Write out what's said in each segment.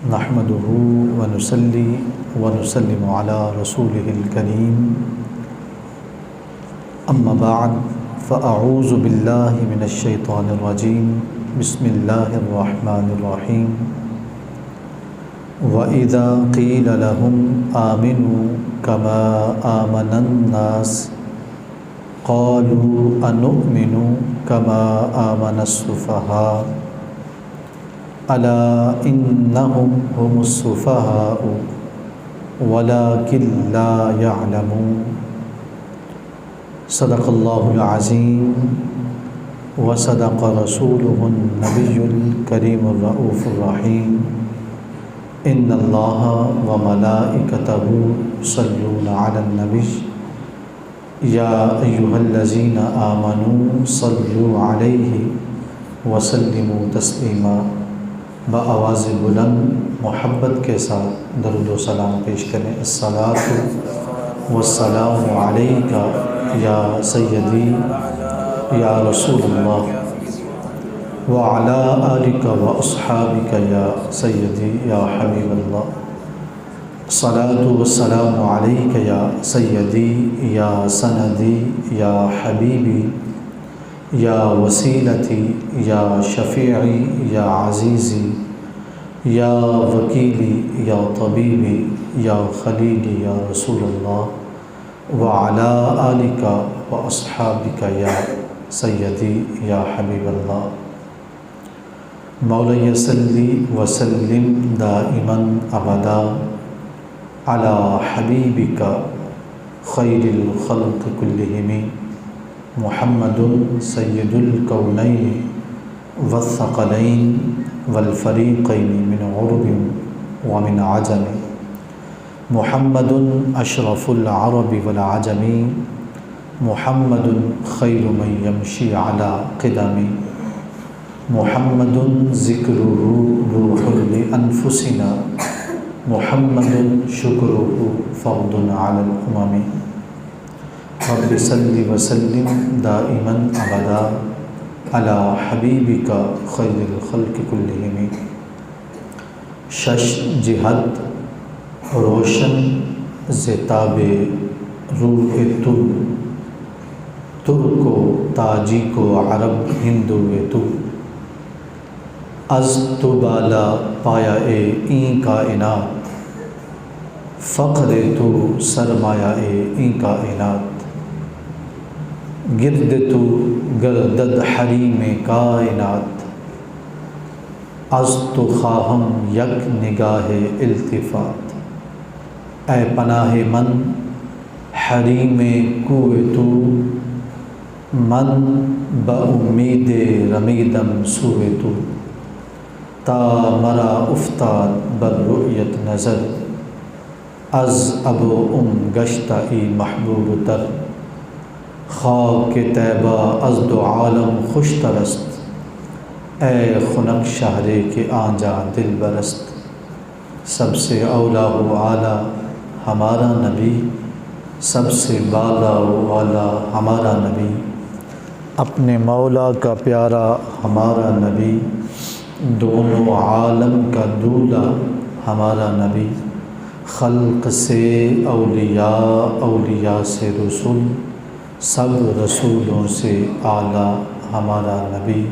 نحمده ونصلي ونسلم على رسوله الكريم اما بعد فاعوذ بالله من الشيطان الرجيم بسم الله الرحمن الرحيم وإذا قيل لهم آمنوا كما آمن الناس قالوا أنؤمن كما آمن السفهاء ألا إنهم هم السفهاء ولكن لا يعلمون صدق الله العظيم وصدق رسوله النبي الكريم الرؤوف الرحيم ان اللہ وملائکتہ یصلون علی النبی یا ایہا الذین آمنوا صلوا علیہ وسلموا تسلیما۔ بآواز بلند محبت کے ساتھ درود و سلام پیش کریں۔ الصلاۃ والسلام علیک یا سیدی یا رسول اللہ وعلى آلك وأصحابك يا سيدي يا حبيب الله الصلاة والسلام عليك يا سيدي يا سندي يا حبيبي يا وسيلتي يا شفيعي يا عزيزي يا وكيلي يا طبيبي يا خليلي يا رسول الله وعلى آلك وأصحابك يا سيدي يا حبيب الله مولاي صلی وسلم دائما ابدا على حبیبک خیر الخلق كلهم محمد سید الکونین والثقلین والفریقین من عرب ومن عجم محمد اشرف العرب والعجم محمد خیر من یمشی على قدم محمد ذکرہ روح لانفسنا محمد شکرہ فرد علی الامم رب صلی وسلم دائما ابدا علی حبیبک خیر الخلق کلہم۔ شش جہت روشن زتاب روح تو، ترک و تاجی کو عرب ہندو تو، از تو بالا پایا این کائنات، فخر تو سرمایہ این کائنات، گرد تو گردد حریم کائنات، از تو خواہم یک نگاہ التفات، اے پناہ من حریم کوئے تو، من با امید رمیدم سوئے تو، تا مرا افتاد بر رؤیت نظر، از ابو گشتہ ای محبوب تر، خاک طیبہ از دو عالم خوش ترست، اے خنک شہر کے آنجا دل برست، سب سے اولا و اعلیٰ ہمارا نبی، سب سے بالا و اعلیٰ ہمارا نبی، اپنے مولا کا پیارا ہمارا نبی، دونوں عالم کا دولہ ہمارا نبی، خلق سے اولیاء، اولیاء سے رسول، سب رسولوں سے اعلیٰ ہمارا نبی،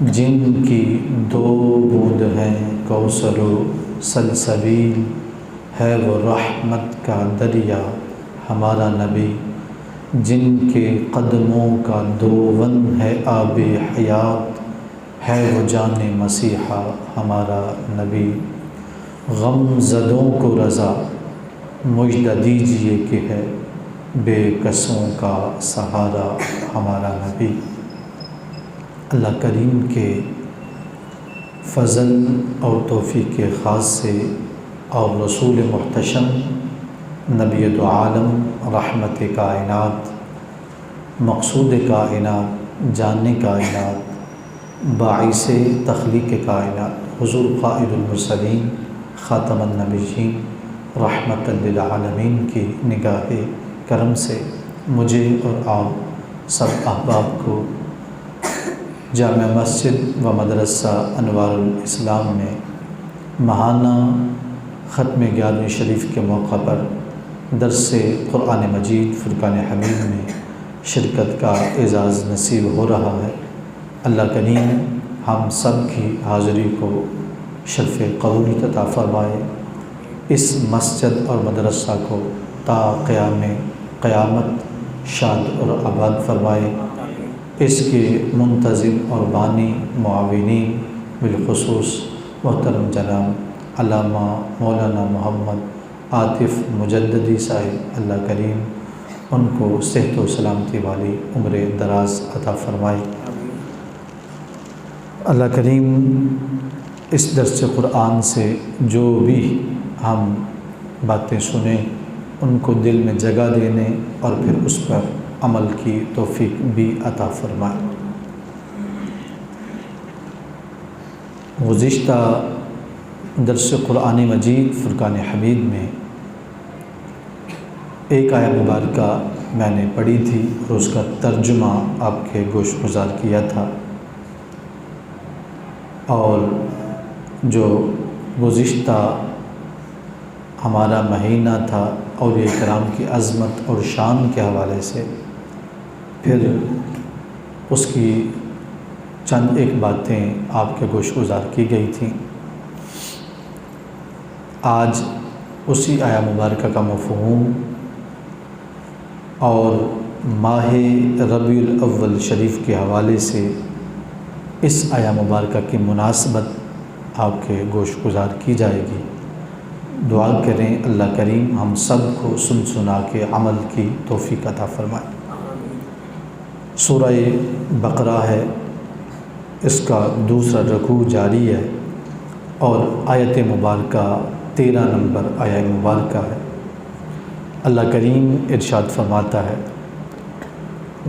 جن کی دو بوند ہیں کوثر و سلسبیل، ہے وہ رحمت کا دریا ہمارا نبی، جن کے قدموں کا دوون ہے آب حیات، ہے وہ جان مسیحا ہمارا نبی، غم زدوں کو رضا مژدہ دیجیے کہ ہے بے کسوں کا سہارا ہمارا نبی۔ اللہ کریم کے فضل اور توفیق خاص سے اور رسول محتشم نبی دو عالم رحمت کائنات مقصود کائنات جان کائنات باعث تخلیق کائنات حضور قائد المرسلین خاتم النبیین رحمت للعالمین کی نگاہ کرم سے مجھے اور آپ سب احباب کو جامع مسجد و مدرسہ انوار الاسلام میں ماہانہ ختم 11ویں شریف کے موقع پر درس قرآن مجید فرقان حمید میں شرکت کا اعزاز نصیب ہو رہا ہے۔ اللہ کریم ہم سب کی حاضری کو شرف قبول عطا فرمائے، اس مسجد اور مدرسہ کو تا قیامت شاد اور آباد فرمائے، اس کے منتظم اور بانی معاونین بالخصوص محترم جناب علامہ مولانا محمد عاطف مجددی صاحب، اللہ کریم ان کو صحت و سلامتی والی عمر دراز عطا فرمائے۔ اللہ کریم اس درس قرآن سے جو بھی ہم باتیں سنیں ان کو دل میں جگہ دینے اور پھر اس پر عمل کی توفیق بھی عطا فرمائے۔ گزشتہ درس قرآن مجید فرقان حمید میں ایک آیت مبارکہ میں نے پڑھی تھی اور اس کا ترجمہ آپ کے گوش گزار کیا تھا، اور جو گزشتہ ہمارا مہینہ تھا اولیاء کرام کی عظمت اور شان کے حوالے سے پھر اس کی چند ایک باتیں آپ کے گوش گزار کی گئی تھیں۔ آج اسی آیہ مبارکہ کا مفہوم اور ماہ ربیع الاول شریف کے حوالے سے اس آیہ مبارکہ کی مناسبت آپ کے گوش گزار کی جائے گی۔ دعا کریں اللہ کریم ہم سب کو سن سنا کے عمل کی توفیق عطا فرمائے۔ سورہ بقرہ ہے، اس کا دوسرا رکوع جاری ہے اور آیت مبارکہ 13 نمبر آیہ مبارکہ ہے۔ اللہ کریم ارشاد فرماتا ہے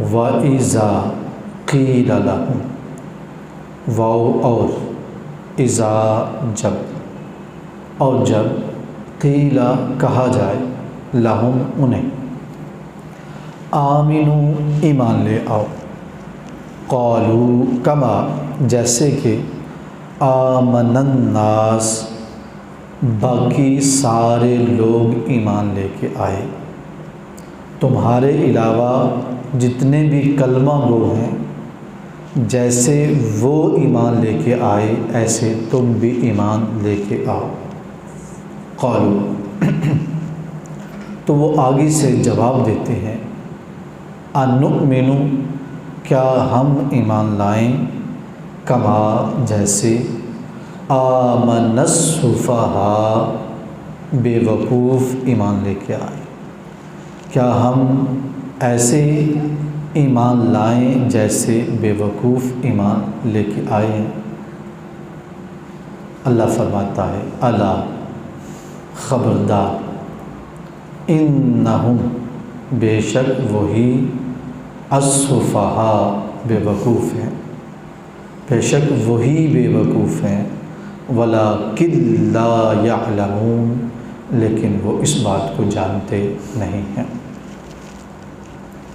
وَإِذَا قِيلَ لَهُمْ، واو اور اذا جب، اور جب قیل کہا جائے لہم انہیں، آمنو ایمان لے آؤ، قالو کما جیسے کہ آمن الناس باقی سارے لوگ ایمان لے کے آئے، تمہارے علاوہ جتنے بھی کلمہ گو ہیں جیسے وہ ایمان لے کے آئے ایسے تم بھی ایمان لے کے آؤ۔ قالو تو وہ آگے سے جواب دیتے ہیں انؤمن کیا ہم ایمان لائیں، کما جیسے آمن السفہاء بے وقوف ایمان لے کے آئے، کیا ہم ایسے ایمان لائیں جیسے بے وقوف ایمان لے کے آئے ہیں۔ اللہ فرماتا ہے الا خبردار، انہم بے شک وہی السفہاء بے وقوف ہیں، بے شک وہی بے وقوف ہیں، ولکن لا یعلمون لیکن وہ اس بات کو جانتے نہیں ہیں۔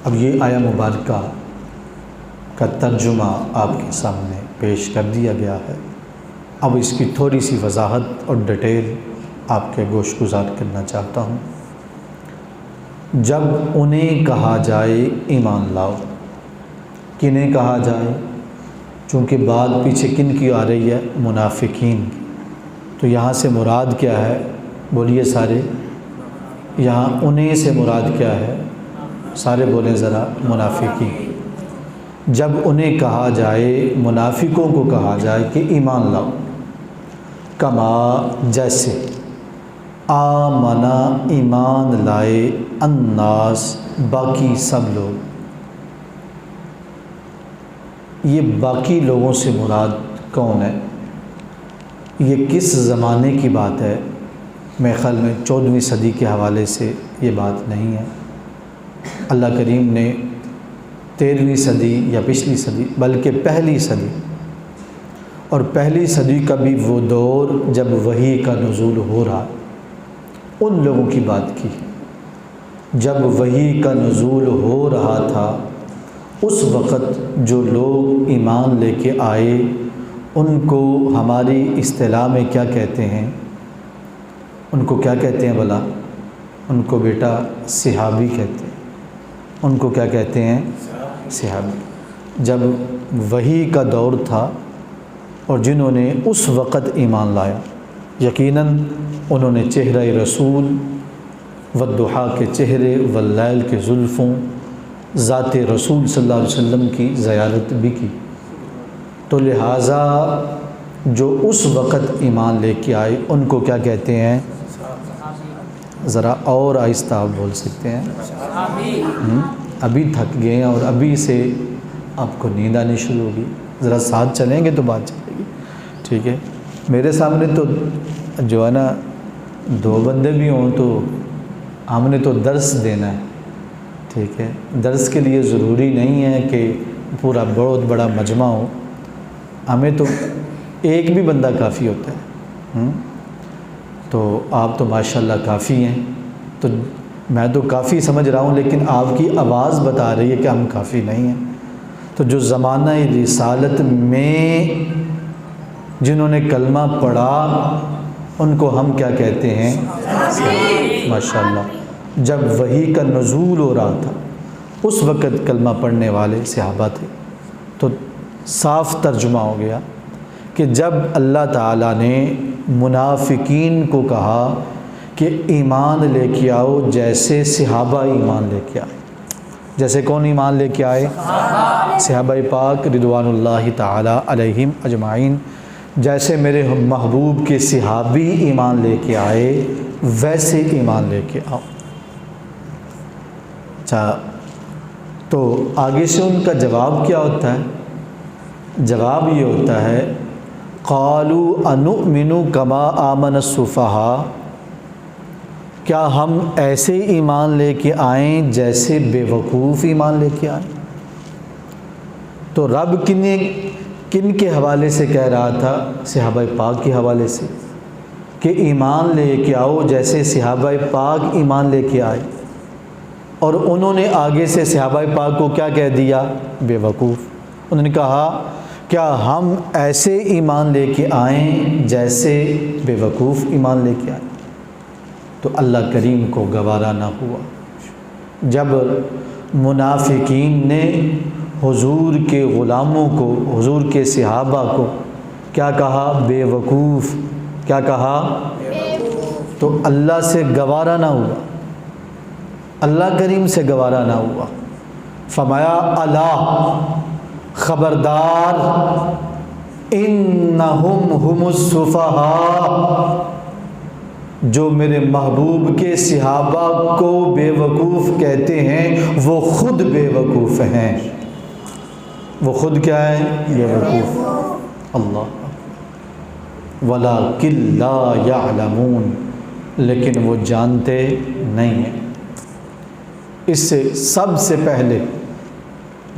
اب یہ آیہ مبارکہ کا ترجمہ آپ کے سامنے پیش کر دیا گیا ہے، اب اس کی تھوڑی سی وضاحت اور ڈیٹیل آپ کے گوش گزار کرنا چاہتا ہوں۔ جب انہیں کہا جائے ایمان لاؤ، کنہیں کہا جائے؟ چونکہ بات پیچھے کن کی آ رہی ہے؟ منافقین، تو یہاں سے مراد کیا ہے؟ بولیے سارے، یہاں انہیں سے مراد کیا ہے؟ سارے بولیں ذرا، منافقین۔ جب انہیں کہا جائے، منافقوں کو کہا جائے کہ ایمان لاؤ، کما جیسے آمنا ایمان لائے الناس باقی سب لوگ، یہ باقی لوگوں سے مراد کون ہے؟ یہ کس زمانے کی بات ہے؟ میرے خیال میں 14ویں صدی کے حوالے سے یہ بات نہیں ہے۔ اللہ کریم نے 13ویں صدی یا پچھلی صدی بلکہ پہلی صدی، اور پہلی صدی کا بھی وہ دور جب وحی کا نزول ہو رہا، ان لوگوں کی بات کی۔ جب وحی کا نزول ہو رہا تھا اس وقت جو لوگ ایمان لے کے آئے ان کو ہماری اصطلاح میں کیا کہتے ہیں؟ ان کو کیا کہتے ہیں بھلا؟ ان کو بیٹا صحابی کہتے ہیں۔ ان کو کیا کہتے ہیں؟ صحابی۔ جب وحی کا دور تھا اور جنہوں نے اس وقت ایمان لایا، یقیناً انہوں نے چہرہ رسول، والضحیٰ کے چہرے، واللیل کے زلفوں، ذات رسول صلی اللہ علیہ وسلم کی زیارت بھی کی۔ تو لہٰذا جو اس وقت ایمان لے کے آئے ان کو کیا کہتے ہیں؟ ذرا اور آہستہ آپ بول سکتے ہیں؟ ابھی تھک گئے ہیں اور ابھی سے آپ کو نیند آنی شروع ہوگی، ذرا ساتھ چلیں گے تو بات چلے گی، ٹھیک ہے؟ میرے سامنے تو جو ہے نا دو بندے بھی ہوں تو ہم نے تو درس دینا ہے، ٹھیک ہے؟ درس کے لیے ضروری نہیں ہے کہ پورا بہت بڑا مجمع ہو، ہمیں تو ایک بھی بندہ کافی ہوتا ہے۔ تو آپ تو ماشاءاللہ کافی ہیں، تو میں تو کافی سمجھ رہا ہوں، لیکن آپ کی آواز بتا رہی ہے کہ ہم کافی نہیں ہیں۔ تو جو زمانہ رسالت میں جنہوں نے کلمہ پڑھا ان کو ہم کیا کہتے ہیں؟ ماشاءاللہ۔ جب وحی کا نزول ہو رہا تھا اس وقت کلمہ پڑھنے والے صحابہ تھے۔ تو صاف ترجمہ ہو گیا کہ جب اللہ تعالیٰ نے منافقین کو کہا کہ ایمان لے کے آؤ جیسے صحابہ ایمان لے کے آئے، جیسے کون ایمان لے کے آئے؟ صحابہ پاک رضوان اللہ تعالیٰ علیہم اجمعین، جیسے میرے محبوب کے صحابی ایمان لے کے آئے ویسے ایمان لے کے آؤ۔ اچھا، تو آگے سے ان کا جواب کیا ہوتا ہے؟ جواب یہ ہوتا ہے قالوا انؤمن کما آمن السفہاء، کیا ہم ایسے ایمان لے کے آئیں جیسے بے وقوف ایمان لے کے آئیں؟ تو رب کن کے حوالے سے کہہ رہا تھا؟ صحابہ پاک کے حوالے سے، کہ ایمان لے کے آؤ جیسے صحابہ پاک ایمان لے کے آئے، اور انہوں نے آگے سے صحابہ پاک کو کیا کہہ دیا؟ بے وقوف۔ انہوں نے کہا کیا ہم ایسے ایمان لے کے آئیں جیسے بے وقوف ایمان لے کے آئیں؟ تو اللہ کریم کو گوارا نہ ہوا جب منافقین نے حضور کے غلاموں کو، حضور کے صحابہ کو کیا کہا؟ بے وقوف۔ کیا کہا؟ تو اللہ سے گوارا نہ ہوا، اللہ کریم سے گوارا نہ ہوا۔ فرمایا الا، خبردار، انہم ہم السفہاء، جو میرے محبوب کے صحابہ کو بے وقوف کہتے ہیں وہ خود بے وقوف ہیں۔ وہ خود کیا ہے؟ بے وقوف۔ اللہ، وَلَٰكِن لَّا يَعْلَمُونَ، لیکن وہ جانتے نہیں ہیں۔ اس سے سب سے پہلے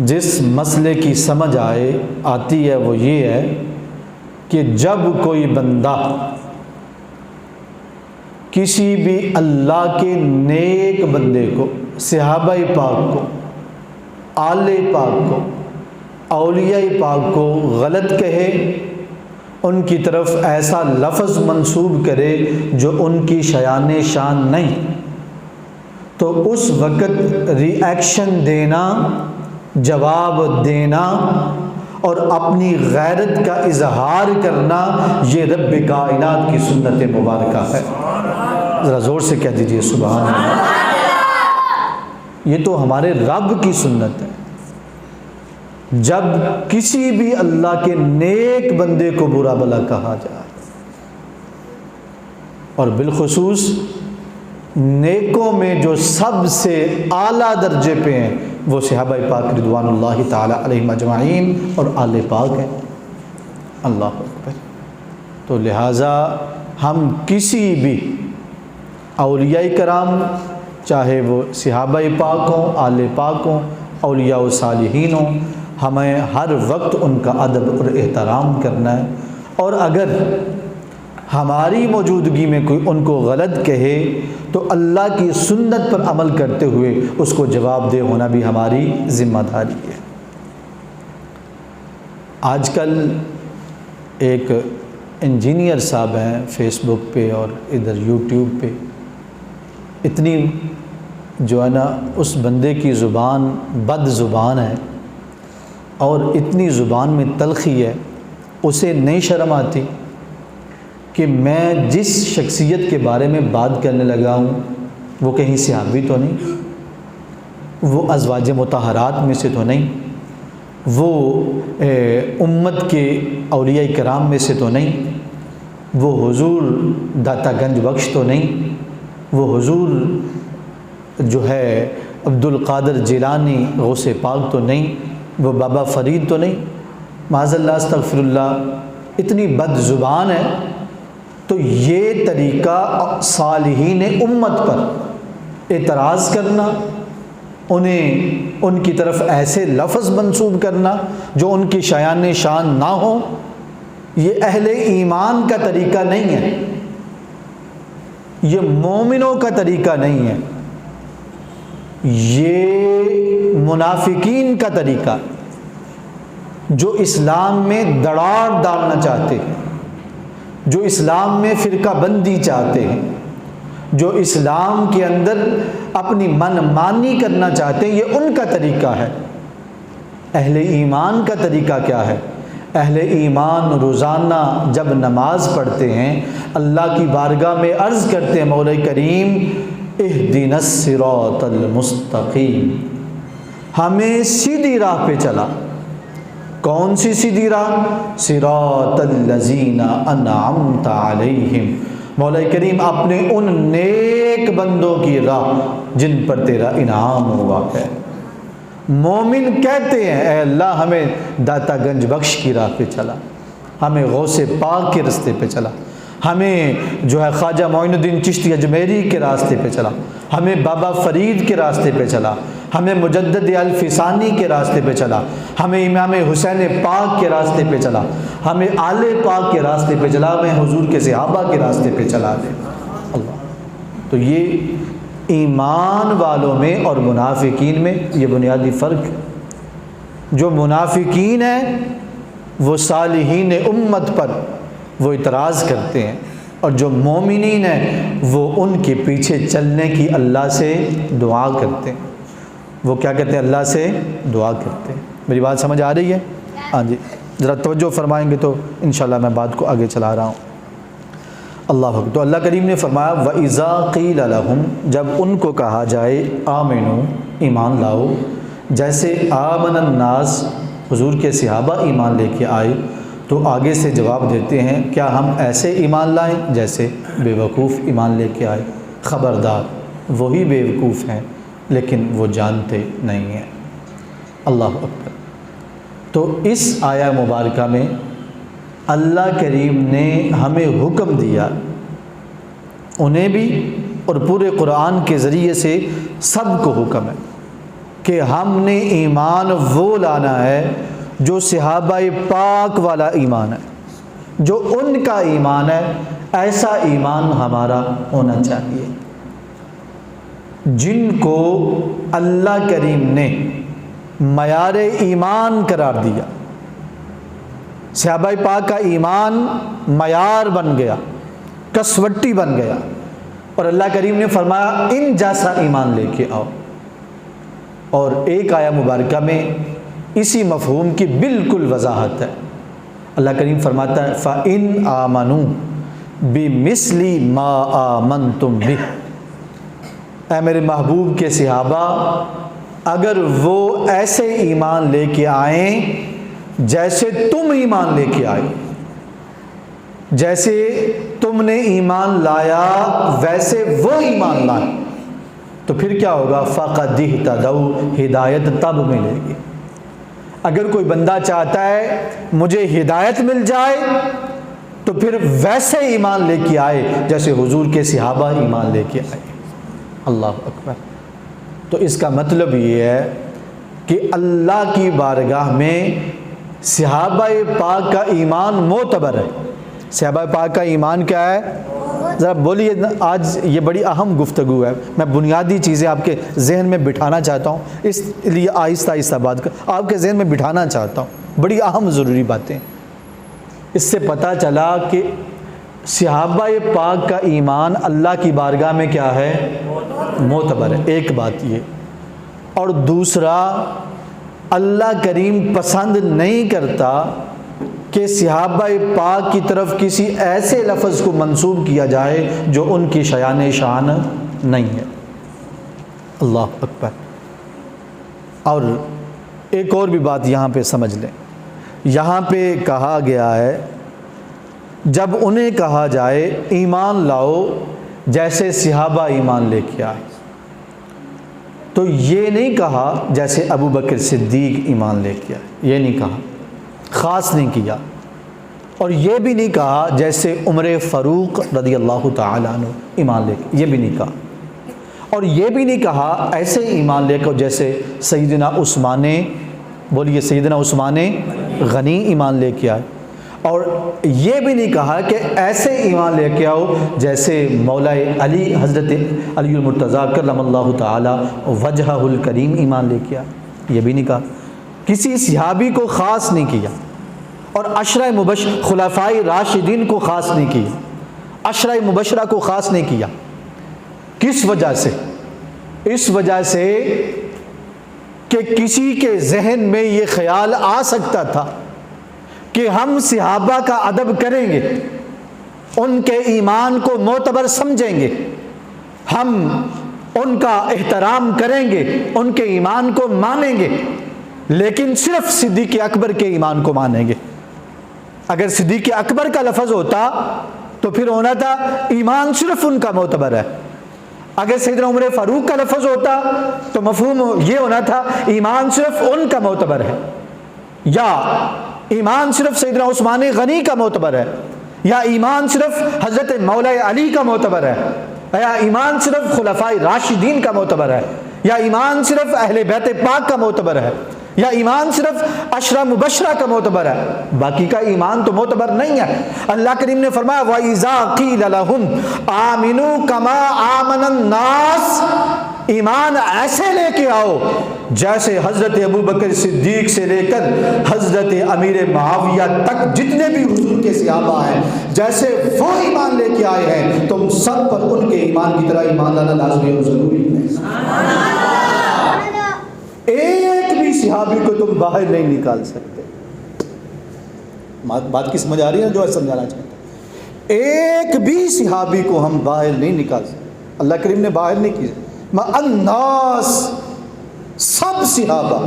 جس مسئلے کی سمجھ آتی ہے وہ یہ ہے کہ جب کوئی بندہ کسی بھی اللہ کے نیک بندے کو، صحابہ پاک کو، آل پاک کو، اولیاء پاک کو غلط کہے، ان کی طرف ایسا لفظ منسوب کرے جو ان کی شایان شان نہیں، تو اس وقت ری ایکشن دینا، جواب دینا اور اپنی غیرت کا اظہار کرنا، یہ رب کائنات کی سنت مبارکہ ہے۔ ذرا زور سے کہہ دیجئے سبحان اللہ۔ یہ تو ہمارے رب کی سنت ہے۔ جب کسی بھی اللہ کے نیک بندے کو برا بھلا کہا جائے، اور بالخصوص نیکوں میں جو سب سے اعلیٰ درجے پہ ہیں وہ صحابہ پاک رضوان اللہ تعالی علیہم اجمعین اور آل پاک ہیں۔ اللہ اکبر۔ تو لہٰذا ہم کسی بھی اولیاء کرام، چاہے وہ صحابہ پاک ہوں، آل پاک ہوں، اولیاء و صالحین ہوں، ہمیں ہر وقت ان کا ادب اور احترام کرنا ہے، اور اگر ہماری موجودگی میں کوئی ان کو غلط کہے تو اللہ کی سنت پر عمل کرتے ہوئے اس کو جواب دہ ہونا بھی ہماری ذمہ داری ہے۔ آج کل ایک انجینئر صاحب ہیں فیس بک پہ اور ادھر یوٹیوب پہ، اتنی جو ہے نا اس بندے کی زبان بد زبان ہے اور اتنی زبان میں تلخی ہے، اسے نہیں شرم آتی کہ میں جس شخصیت کے بارے میں بات کرنے لگا ہوں وہ کہیں صحابی تو نہیں، وہ ازواج مطہرات میں سے تو نہیں، وہ امت کے اولیاء کرام میں سے تو نہیں، وہ حضور داتا گنج بخش تو نہیں، وہ حضور جو ہے عبد القادر جیلانی غوث پاک تو نہیں، وہ بابا فرید تو نہیں، معاذ اللہ استغفر اللہ، اتنی بد زبان ہے۔ تو یہ طریقہ صالحین امت پر اعتراض کرنا، انہیں ان کی طرف ایسے لفظ منسوب کرنا جو ان کی شایان شان نہ ہوں، یہ اہل ایمان کا طریقہ نہیں ہے، یہ مومنوں کا طریقہ نہیں ہے، یہ منافقین کا طریقہ جو اسلام میں دراڑ ڈالنا چاہتے ہیں، جو اسلام میں فرقہ بندی چاہتے ہیں، جو اسلام کے اندر اپنی من مانی کرنا چاہتے ہیں، یہ ان کا طریقہ ہے۔ اہل ایمان کا طریقہ کیا ہے؟ اہل ایمان روزانہ جب نماز پڑھتے ہیں اللہ کی بارگاہ میں عرض کرتے ہیں مولا کریم اہدنا الصراط المستقیم، ہمیں سیدھی راہ پہ چلا۔ کون سی سیدھی راہ؟ صراط الذین انعمت علیہم، مولا کریم اپنے ان نیک بندوں کی راہ جن پر تیرا انعام ہوا ہے۔ مومن کہتے ہیں اے اللہ ہمیں داتا گنج بخش کی راہ پہ چلا، ہمیں غوث پاک کے راستے پہ چلا، ہمیں جو ہے خواجہ معین الدین چشتی اجمیری کے راستے پہ چلا، ہمیں بابا فرید کے راستے پہ چلا، ہمیں مجدد الفسانی کے راستے پہ چلا، ہمیں امام حسین پاک کے راستے پہ چلا، ہمیں آل پاک کے راستے پہ چلا، ہمیں حضور کے صحابہ کے راستے پہ چلا دے اللہ۔ تو یہ ایمان والوں میں اور منافقین میں یہ بنیادی فرق ہے۔ جو منافقین ہیں وہ صالحین امت پر وہ اعتراض کرتے ہیں، اور جو مومنین ہیں وہ ان کے پیچھے چلنے کی اللہ سے دعا کرتے ہیں۔ وہ کیا کہتے ہیں؟ اللہ سے دعا کرتے ہیں۔ میری بات سمجھ آ رہی ہے؟ ہاں جی، ذرا توجہ فرمائیں گے تو انشاءاللہ میں بات کو آگے چلا رہا ہوں۔ اللہ حق، تو اللہ کریم نے فرمایا وَإِذَا قِيلَ لَهُمْ، جب ان کو کہا جائے آمنو، ایمان لاؤ، جیسے آمن الناس حضور کے صحابہ ایمان لے کے آئے، تو آگے سے جواب دیتے ہیں کیا ہم ایسے ایمان لائیں جیسے بے وقوف ایمان لے کے آئے؟ خبردار، وہی بے وقوف ہیں لیکن وہ جانتے نہیں ہیں۔ اللہ اکبر۔ تو اس آیہ مبارکہ میں اللہ کریم نے ہمیں حکم دیا، انہیں بھی اور پورے قرآن کے ذریعے سے سب کو حکم ہے کہ ہم نے ایمان وہ لانا ہے جو صحابہ پاک والا ایمان ہے، جو ان کا ایمان ہے، ایسا ایمان ہمارا ہونا چاہیے جن کو اللہ کریم نے معیار ایمان قرار دیا۔ صحابہ پاک کا ایمان معیار بن گیا، کسوٹی بن گیا، اور اللہ کریم نے فرمایا ان جیسا ایمان لے کے آؤ۔ اور ایک آیہ مبارکہ میں اسی مفہوم کی بالکل وضاحت ہے۔ اللہ کریم فرماتا ہے فَإِنْ آمَنُوا بِمِثْلِ مَا آمَنْتُمْ بِهِ، اے میرے محبوب کے صحابہ اگر وہ ایسے ایمان لے کے آئیں جیسے تم ایمان لے کے آئے، جیسے تم نے ایمان لایا ویسے وہ ایمان لائیں، تو پھر کیا ہوگا؟ فَقَدِ اهْتَدَوْا، ہدایت تب ملے گی۔ اگر کوئی بندہ چاہتا ہے مجھے ہدایت مل جائے تو پھر ویسے ایمان لے کے آئے جیسے حضور کے صحابہ ایمان لے کے آئے۔ اللہ اکبر۔ تو اس کا مطلب یہ ہے کہ اللہ کی بارگاہ میں صحابہ پاک کا ایمان معتبر ہے۔ صحابہ پاک کا ایمان کیا ہے؟ ذرا بولیے، آج یہ بڑی اہم گفتگو ہے، میں بنیادی چیزیں آپ کے ذہن میں بٹھانا چاہتا ہوں، اس لیے آہستہ آہستہ بات آپ کے ذہن میں بٹھانا چاہتا ہوں، بڑی اہم ضروری باتیں۔ اس سے پتہ چلا کہ صحابہ پاک کا ایمان اللہ کی بارگاہ میں کیا ہے؟ معتبر ہے. ایک بات یہ، اور دوسرا اللہ کریم پسند نہیں کرتا کہ صحابہ پاک کی طرف کسی ایسے لفظ کو منسوب کیا جائے جو ان کی شایان شان نہیں ہے. اللہ اکبر. اور ایک اور بھی بات یہاں پہ سمجھ لیں، یہاں پہ کہا گیا ہے جب انہیں کہا جائے ایمان لاؤ جیسے صحابہ ایمان لے کے آئے، تو یہ نہیں کہا جیسے ابو بکر صدیق ایمان لے کے آئے، یہ نہیں کہا، خاص نہیں کیا. اور یہ بھی نہیں کہا جیسے عمر فاروق رضی اللہ تعالیٰ عنہ ایمان لے کے، یہ بھی نہیں کہا. اور یہ بھی نہیں کہا ایسے ایمان لے کر جیسے سیدنا عثمان، بولیے سیدنا عثمان غنی ایمان لے کے آئے. اور یہ بھی نہیں کہا کہ ایسے ایمان لے کے آؤ جیسے مولا علی، حضرت علی المرتضیٰ کرم اللہ تعالی وجہہ الکریم ایمان لے کے آئے، یہ بھی نہیں کہا. کسی صحابی کو خاص نہیں کیا، اور عشرہ مبشرہ خلفائے راشدین کو خاص نہیں کیا، عشرہ مبشرہ کو خاص نہیں کیا. کس وجہ سے؟ اس وجہ سے کہ کسی کے ذہن میں یہ خیال آ سکتا تھا کہ ہم صحابہ کا ادب کریں گے، ان کے ایمان کو معتبر سمجھیں گے، ہم ان کا احترام کریں گے، ان کے ایمان کو مانیں گے، لیکن صرف صدیق اکبر کے ایمان کو مانیں گے. اگر صدیق اکبر کا لفظ ہوتا تو پھر ہونا تھا ایمان صرف ان کا معتبر ہے. اگر سیدنا عمر فاروق کا لفظ ہوتا تو مفہوم یہ ہونا تھا ایمان صرف ان کا معتبر ہے، یا ایمان صرف سیدنا عثمان غنی کا معتبر ہے، یا ایمان صرف حضرت مولا علی کا معتبر ہے، یا ایمان صرف خلفائے راشدین کا معتبر ہے، یا ایمان صرف اہل بیت پاک کا معتبر ہے، یا ایمان صرف عشرہ مبشرہ کا معتبر ہے. باقی کا ایمان تو معتبر نہیں ہے. اللہ کریم نے فرمایا وَإِذَا قِيلَ لَهُمْ آمِنُوا كَمَا آمَنَ النَّاسِ، ایمان ایسے لے کے آؤ جیسے حضرت ابو بکر صدیق سے لے کر حضرت امیر معاویہ تک جتنے بھی حضور کے صحابہ ہیں جیسے وہ ایمان لے کے آئے ہیں، تم سب پر ان کے ایمان کی طرح ایمان لانا لازمی اور ضروری ہے. ایک بھی صحابی کو تم باہر نہیں نکال سکتے. بات کی سمجھ آ رہی ہے جو سمجھانا چاہتا ہے؟ ایک بھی صحابی کو ہم باہر نہیں نکال سکتے. اللہ کریم نے باہر نہیں کیا. ما الناس، سب صحابہ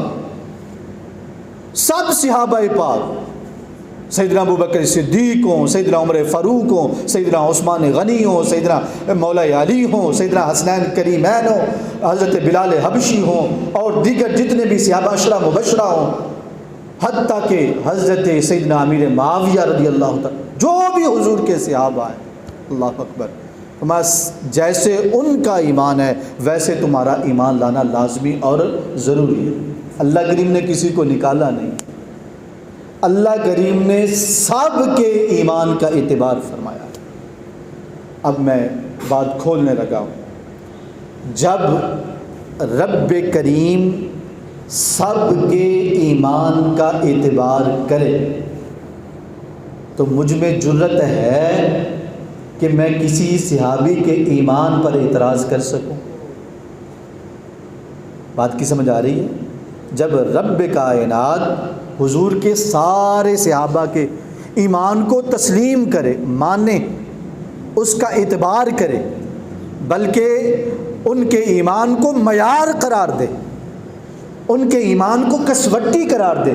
پاک، سیدنا ابو بکر صدیق ہوں، سیدنا عمر فاروق ہوں، سیدنا عثمان غنی ہوں، سیدنا مولا علی ہوں، سیدنا حسنین کریمین ہوں، حضرت بلال حبشی ہوں، اور دیگر جتنے بھی صحابہ عشرہ مبشرہ ہوں، حتیٰ کہ حضرت سیدنا امیر معاویہ رضی اللہ تعالی، جو بھی حضور کے صحابہ ہیں. اللہ اکبر. جیسے ان کا ایمان ہے ویسے تمہارا ایمان لانا لازمی اور ضروری ہے. اللہ کریم نے کسی کو نکالا نہیں، اللہ کریم نے سب کے ایمان کا اعتبار فرمایا. اب میں بات کھولنے لگا ہوں. جب رب کریم سب کے ایمان کا اعتبار کرے تو مجھ میں جرأت ہے کہ میں کسی صحابی کے ایمان پر اعتراض کر سکوں؟ بات کی سمجھ آ رہی ہے؟ جب رب کائنات حضور کے سارے صحابہ کے ایمان کو تسلیم کرے، مانے، اس کا اعتبار کرے، بلکہ ان کے ایمان کو معیار قرار دے، ان کے ایمان کو کسوٹی قرار دے،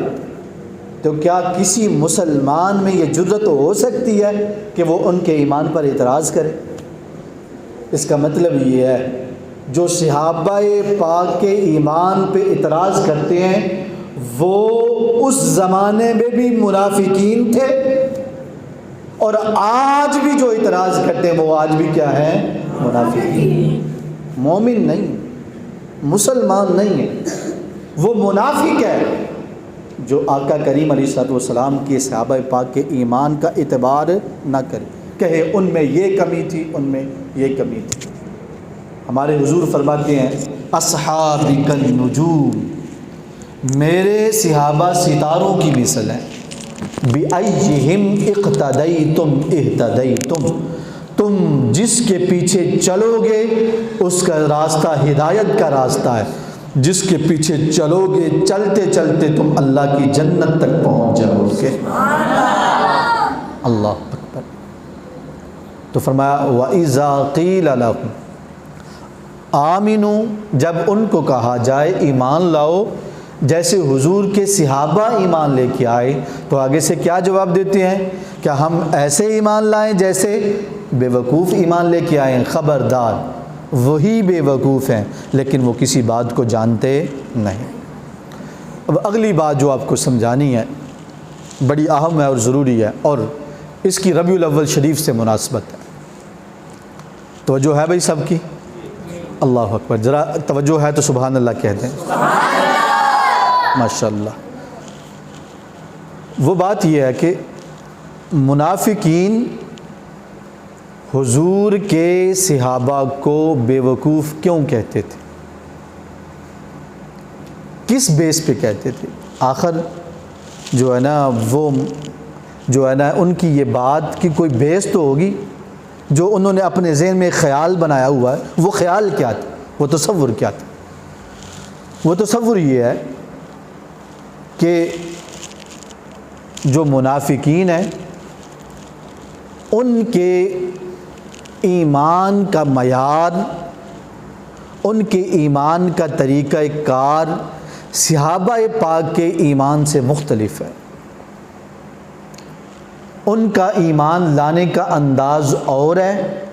تو کیا کسی مسلمان میں یہ جرأت ہو سکتی ہے کہ وہ ان کے ایمان پر اعتراض کرے؟ اس کا مطلب یہ ہے جو صحابہ پاک کے ایمان پہ اعتراض کرتے ہیں وہ اس زمانے میں بھی منافقین تھے، اور آج بھی جو اعتراض کرتے ہیں وہ آج بھی کیا ہے؟ منافقین. مومن نہیں، مسلمان نہیں ہے، وہ منافق ہے جو آقا کریم علیہ الصلوۃ والسلام کے صحابہ پاک کے ایمان کا اعتبار نہ کرے، کہے ان میں یہ کمی تھی، ان میں یہ کمی تھی. ہمارے حضور فرماتے ہیں اصحابی کالنجوم، میرے صحابہ ستاروں کی مثل ہیں. بِأَيِّهِمْ اِقْتَدَيْتُمْ اِهْتَدَيْتُمْ، تم جس کے پیچھے چلو گے اس کا راستہ ہدایت کا راستہ ہے، جس کے پیچھے چلو گے چلتے چلتے تم اللہ کی جنت تک پہنچ جاؤ گے۔ اللہ اکبر۔ تو فرمایا وَإِذَا قِيلَ لَهُمْ آمِنُوا، جب ان کو کہا جائے ایمان لاؤ، جیسے حضور کے صحابہ ایمان لے کے آئے تو آگے سے کیا جواب دیتے ہیں؟ کیا ہم ایسے ایمان لائیں جیسے بے وقوف ایمان لے کے آئے ہیں؟ خبردار، وہی بے وقوف ہیں لیکن وہ کسی بات کو جانتے نہیں۔ اب اگلی بات جو آپ کو سمجھانی ہے بڑی اہم ہے اور ضروری ہے، اور اس کی ربیع الاول شریف سے مناسبت ہے۔ توجہ ہے بھائی سب کی؟ اللہ اکبر، ذرا توجہ ہے تو سبحان اللہ کہہ دیں۔ ماشاء اللہ۔ وہ بات یہ ہے کہ منافقین حضور کے صحابہ کو بے وقوف کیوں کہتے تھے؟ کس بیس پہ کہتے تھے؟ آخر جو ہے نا وہ جو ہے نا ان کی یہ بات کی کوئی بیس تو ہوگی، جو انہوں نے اپنے ذہن میں خیال بنایا ہوا ہے، وہ خیال کیا تھا؟ وہ تصور کیا تھا؟ وہ تصور یہ ہے کہ جو منافقین ہیں ان کے ایمان کا معیار، ان کے ایمان کا طریقہ کار صحابہ پاک کے ایمان سے مختلف ہے۔ ان کا ایمان لانے کا انداز اور ہے،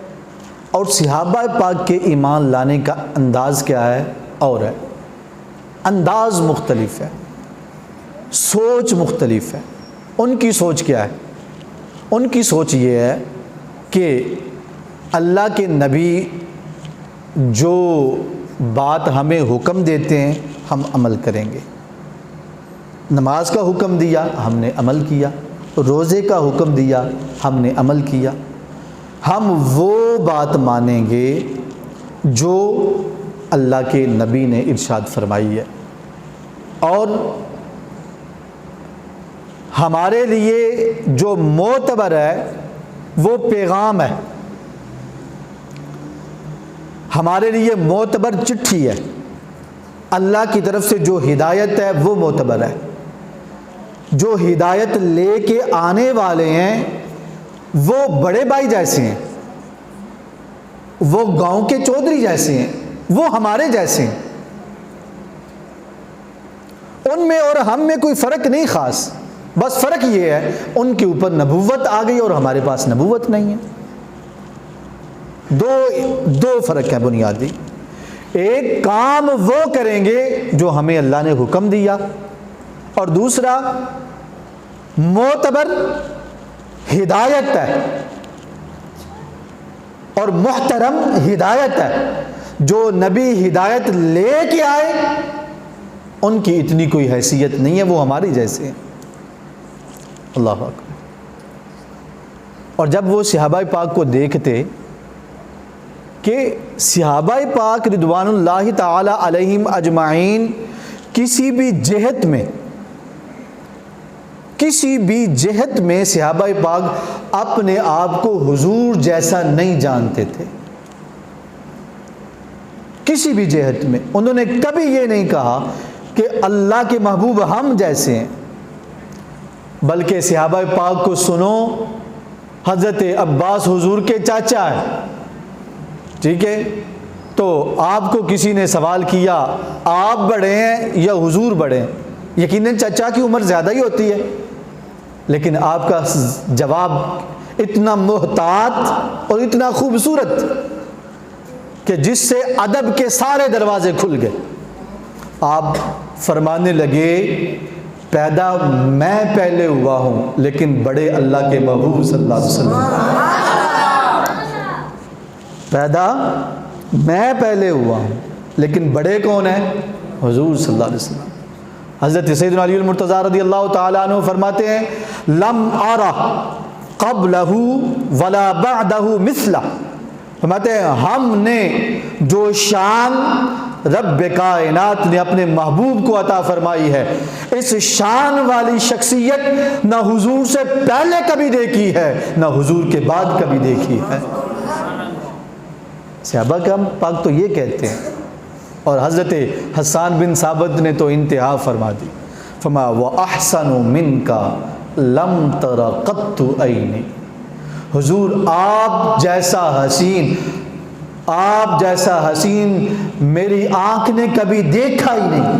اور صحابہ پاک کے ایمان لانے کا انداز کیا ہے؟ اور ہے۔ انداز مختلف ہے، سوچ مختلف ہے۔ ان کی سوچ کیا ہے؟ ان کی سوچ یہ ہے کہ اللہ کے نبی جو بات ہمیں حکم دیتے ہیں ہم عمل کریں گے۔ نماز کا حکم دیا ہم نے عمل کیا، روزے کا حکم دیا ہم نے عمل کیا۔ ہم وہ بات مانیں گے جو اللہ کے نبی نے ارشاد فرمائی ہے، اور ہمارے لیے جو معتبر ہے وہ پیغام ہے، ہمارے لیے معتبر چٹھی ہے۔ اللہ کی طرف سے جو ہدایت ہے وہ معتبر ہے۔ جو ہدایت لے کے آنے والے ہیں وہ بڑے بھائی جیسے ہیں، وہ گاؤں کے چودھری جیسے ہیں، وہ ہمارے جیسے ہیں۔ ان میں اور ہم میں کوئی فرق نہیں خاص، بس فرق یہ ہے ان کے اوپر نبوت آ گئی اور ہمارے پاس نبوت نہیں ہے۔ دو فرق ہے بنیادی۔ ایک کام وہ کریں گے جو ہمیں اللہ نے حکم دیا، اور دوسرا معتبر ہدایت ہے اور محترم ہدایت ہے۔ جو نبی ہدایت لے کے آئے ان کی اتنی کوئی حیثیت نہیں ہے، وہ ہماری جیسے ہیں۔ اللہ اکبر۔ اور جب وہ صحابہ پاک کو دیکھتے کہ صحابہ پاک رضوان اللہ تعالی علیہم اجمعین کسی بھی جہت میں صحابہ پاک اپنے آپ کو حضور جیسا نہیں جانتے تھے۔ کسی بھی جہت میں انہوں نے کبھی یہ نہیں کہا کہ اللہ کے محبوب ہم جیسے ہیں، بلکہ صحابہ پاک کو سنو، حضرت عباس حضور کے چاچا ہیں، ٹھیک ہے؟ تو آپ کو کسی نے سوال کیا آپ بڑے ہیں یا حضور بڑے ہیں؟ یقیناً چچا کی عمر زیادہ ہی ہوتی ہے، لیکن آپ کا جواب اتنا محتاط اور اتنا خوبصورت کہ جس سے ادب کے سارے دروازے کھل گئے۔ آپ فرمانے لگے پیدا میں پہلے ہوا ہوں لیکن بڑے اللہ کے محبوب صلی اللہ علیہ وسلم۔ پیدا میں پہلے ہوا ہوں لیکن بڑے کون ہیں؟ حضور صلی اللہ علیہ وسلم۔ حضرت سیدنا علی المرتضیٰ رضی اللہ تعالیٰ عنہ فرماتے ہیں لم ارى قبلہ ولا بعدہ مثلہ، فرماتے ہیں ہم نے جو شان رب کائنات نے اپنے محبوب کو عطا فرمائی ہے، اس شان والی شخصیت نہ حضور سے پہلے کبھی دیکھی ہے نہ حضور کے بعد کبھی دیکھی ہے۔ صحابہ کرام پاک تو یہ کہتے ہیں، اور حضرت حسان بن ثابت نے تو انتہا فرما دی، فما وَأَحْسَنُ مِنْكَ لَمْ تَرَ قَطُّ عَيْنِي، حضور آپ جیسا حسین میری آنکھ نے کبھی دیکھا ہی نہیں۔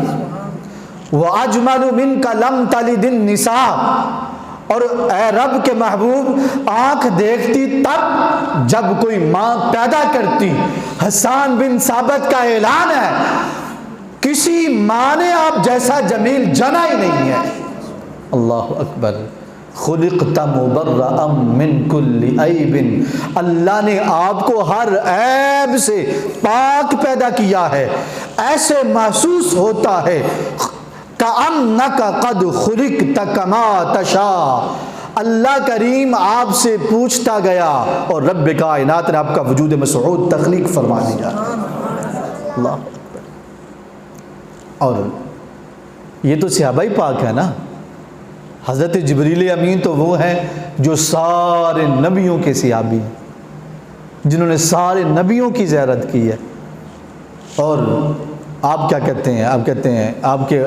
وَأَجْمَلُ مِنْكَ لَمْ تَلِدِ النِّسَاء، اور اے رب کے محبوب آنکھ دیکھتی تب جب کوئی ماں پیدا کرتی۔ حسان بن ثابت کا اعلان ہے، کسی ماں نے آپ جیسا جمیل جنا ہی نہیں ہے۔ اللہ اکبر، خلقت مبرأ من کل عیب، اللہ نے آپ کو ہر عیب سے پاک پیدا کیا ہے، ایسے محسوس ہوتا ہے کأنک قد خلقت کما تشاء۔ اللہ کریم آپ سے پوچھتا گیا اور رب کائنات نے آپ کا وجود مسعود تخلیق فرما دیا۔ اللہ اکبر۔ اور یہ تو صحابہ پاک ہے نا، حضرت جبریل امین تو وہ ہیں جو سارے نبیوں کے صحابی ہیں، جنہوں نے سارے نبیوں کی زیارت کی ہے۔ اور آپ کیا کہتے ہیں؟ آپ کہتے ہیں آپ کے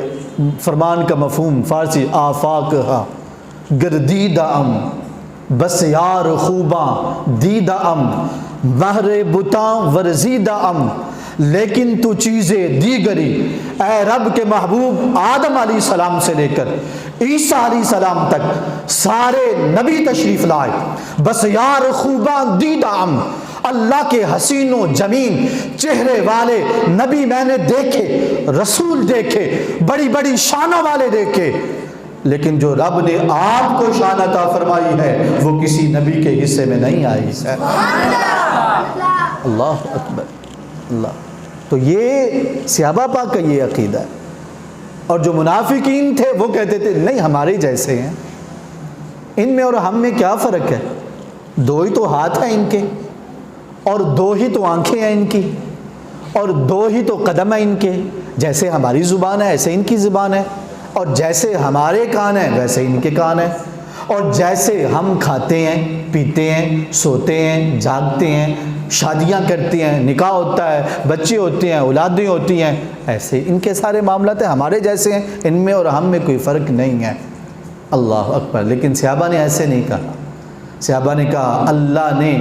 فرمان کا مفہوم فارسی آفاق ہا گردیدہ ام، بس یار خوباں دیدہ ام، مہر بتاں ورزیدہ ام، لیکن تو چیزیں دیگری۔ اے رب کے محبوب آدم علیہ السلام سے لے کر عیسیٰ علیہ السلام تک سارے نبی تشریف لائے، بس یار خوباں دیدہ ام، اللہ کے حسین و جمیل چہرے والے نبی میں نے دیکھے، رسول دیکھے، بڑی بڑی شانوں والے دیکھے، لیکن جو رب نے آپ کو شان عطا فرمائی ہے وہ کسی نبی کے حصے میں نہیں آئی ہے۔ اللہ اکبر اللہ۔ تو یہ صحابہ پاک کا یہ عقیدہ ہے۔ اور جو منافقین تھے وہ کہتے تھے نہیں ہمارے جیسے ہیں، ان میں اور ہم میں کیا فرق ہے، دو ہی تو ہاتھ ہیں ان کے، اور دو ہی تو آنکھیں ہیں ان کی، اور دو ہی تو قدم ہیں ان کے، جیسے ہماری زبان ہے ایسے ان کی زبان ہے، اور جیسے ہمارے کان ہیں ویسے ان کے کان ہیں، اور جیسے ہم کھاتے ہیں پیتے ہیں سوتے ہیں جاگتے ہیں شادیاں کرتے ہیں نکاح ہوتا ہے بچے ہوتے ہیں اولادیں ہوتی ہیں، ایسے ان کے سارے معاملات ہیں، ہمارے جیسے ہیں، ان میں اور ہم میں کوئی فرق نہیں ہے۔ اللہ اکبر۔ لیکن صحابہ نے ایسے نہیں کہا، صحابہ نے کہا اللہ نے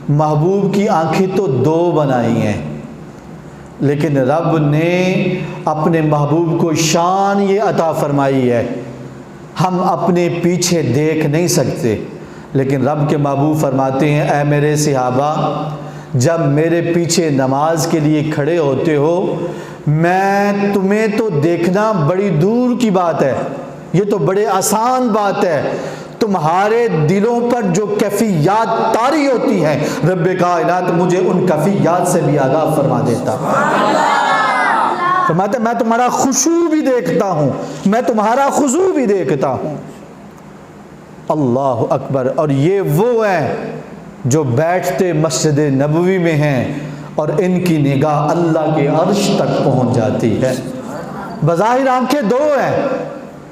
محبوب کی آنکھیں تو دو بنائی ہیں، لیکن رب نے اپنے محبوب کو شان یہ عطا فرمائی ہے ہم اپنے پیچھے دیکھ نہیں سکتے، لیکن رب کے محبوب فرماتے ہیں اے میرے صحابہ جب میرے پیچھے نماز کے لیے کھڑے ہوتے ہو میں تمہیں تو دیکھنا بڑی دور کی بات ہے، یہ تو بڑے آسان بات ہے، تمہارے دلوں پر جو کیفیات طاری ہوتی ہیں رب کائنات مجھے ان کیفیات سے بھی آگاہ فرما دیتا۔ فرماتے میں تمہارا خشوع بھی دیکھتا ہوں، میں تمہارا خضوع بھی دیکھتا ہوں۔ اللہ اکبر۔ اور یہ وہ ہیں جو بیٹھتے مسجد نبوی میں ہیں اور ان کی نگاہ اللہ کے عرش تک پہنچ جاتی ہے۔ بظاہر آنکھیں دو ہیں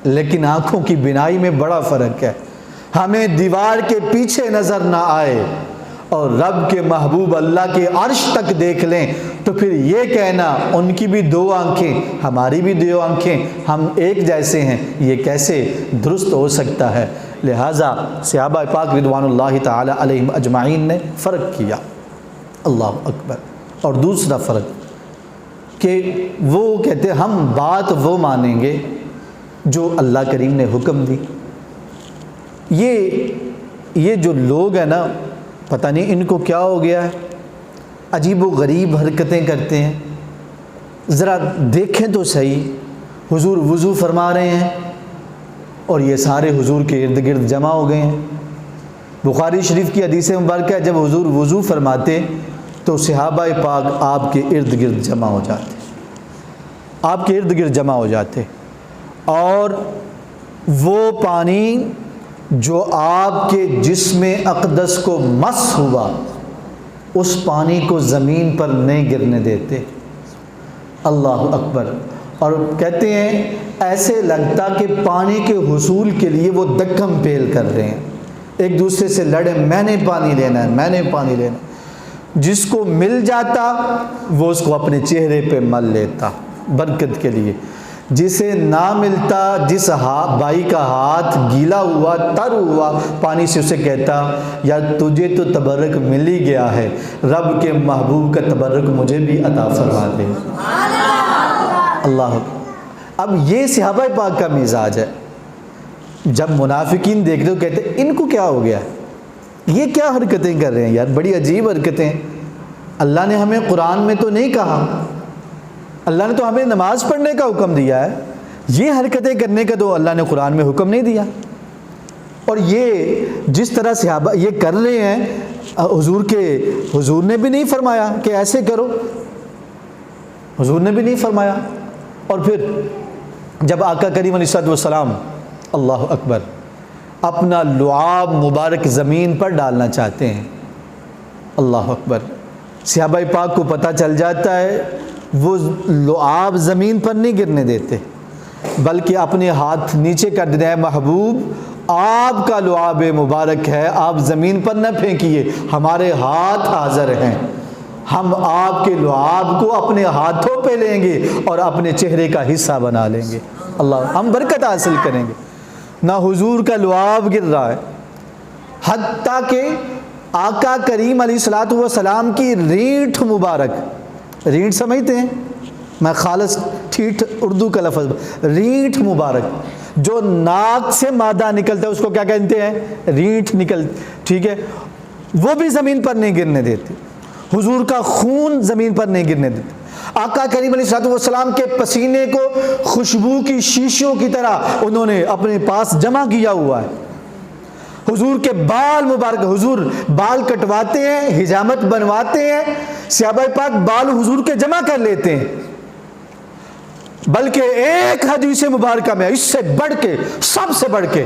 لیکن آنکھوں کی بینائی میں بڑا فرق ہے، ہمیں دیوار کے پیچھے نظر نہ آئے اور رب کے محبوب اللہ کے عرش تک دیکھ لیں تو پھر یہ کہنا ان کی بھی دو آنکھیں ہماری بھی دو آنکھیں ہم ایک جیسے ہیں یہ کیسے درست ہو سکتا ہے۔ لہٰذا صحابہ پاک رضوان اللہ تعالی علیہم اجمعین نے فرق کیا۔ اللہ اکبر۔ اور دوسرا فرق کہ وہ کہتے ہم بات وہ مانیں گے جو اللہ کریم نے حکم دی۔ یہ جو لوگ ہیں نا پتہ نہیں ان کو کیا ہو گیا ہے، عجیب و غریب حرکتیں کرتے ہیں۔ ذرا دیکھیں تو صحیح، حضور وضو فرما رہے ہیں اور یہ سارے حضور کے ارد گرد جمع ہو گئے ہیں۔ بخاری شریف کی حدیث مبارکہ ہے جب حضور وضو فرماتے تو صحابہ پاک آپ کے ارد گرد جمع ہو جاتے، آپ کے ارد گرد جمع ہو جاتے، اور وہ پانی جو آپ کے جسم اقدس کو مس ہوا اس پانی کو زمین پر نہیں گرنے دیتے، اللہ اکبر. اور کہتے ہیں ایسے لگتا کہ پانی کے حصول کے لیے وہ دکم پیل کر رہے ہیں, ایک دوسرے سے لڑے, میں نے پانی لینا ہے, میں نے پانی لینا. جس کو مل جاتا وہ اس کو اپنے چہرے پہ مل لیتا برکت کے لیے, جسے نہ ملتا, جس بھائی کا ہاتھ گیلا ہوا, تر ہوا پانی سے, اسے کہتا یار تجھے تو تبرک مل ہی گیا ہے, رب کے محبوب کا تبرک مجھے بھی عطا فرما دے. اللہ. اب یہ صحابہ پاک کا مزاج ہے. جب منافقین دیکھتے ہو کہتے ان کو کیا ہو گیا ہے, یہ کیا حرکتیں کر رہے ہیں یار, بڑی عجیب حرکتیں. اللہ نے ہمیں قرآن میں تو نہیں کہا, اللہ نے تو ہمیں نماز پڑھنے کا حکم دیا ہے, یہ حرکتیں کرنے کا تو اللہ نے قرآن میں حکم نہیں دیا. اور یہ جس طرح صحابہ یہ کر رہے ہیں, حضور نے بھی نہیں فرمایا کہ ایسے کرو, حضور نے بھی نہیں فرمایا. اور پھر جب آقا کریم علیہ الصلوۃ والسلام اللہ اکبر اپنا لعاب مبارک زمین پر ڈالنا چاہتے ہیں, اللہ اکبر, صحابہ پاک کو پتہ چل جاتا ہے, وہ لعاب زمین پر نہیں گرنے دیتے بلکہ اپنے ہاتھ نیچے کر دیتے ہیں, محبوب آپ کا لعاب مبارک ہے, آپ زمین پر نہ پھینکیے, ہمارے ہاتھ حاضر ہیں, ہم آپ کے لعاب کو اپنے ہاتھوں پہ لیں گے اور اپنے چہرے کا حصہ بنا لیں گے. اللہ, ہم برکت حاصل کریں گے. نہ حضور کا لعاب گر رہا ہے, حتیٰ کہ آقا کریم علیہ الصلوۃ والسلام کی ریٹھ مبارک, ریٹھ سمجھتے ہیں, میں خالص ٹھیٹ اردو کا لفظ, ریٹھ مبارک جو ناک سے مادہ نکلتا ہے اس کو کیا کہتے ہیں, ریٹھ نکل, ٹھیک ہے, وہ بھی زمین پر نہیں گرنے دیتے. حضور کا خون زمین پر نہیں گرنے دیتے. آقا کریم علیہ الصلوۃ والسلام کے پسینے کو خوشبو کی شیشوں کی طرح انہوں نے اپنے پاس جمع کیا ہوا ہے. حضور کے بال مبارک, حضور بال کٹواتے ہیں, حجامت بنواتے ہیں, صحابہ پاک بال حضور کے جمع کر لیتے ہیں. بلکہ ایک حدیث مبارکہ میں, اس سے بڑھ کے, سب سے بڑھ کے,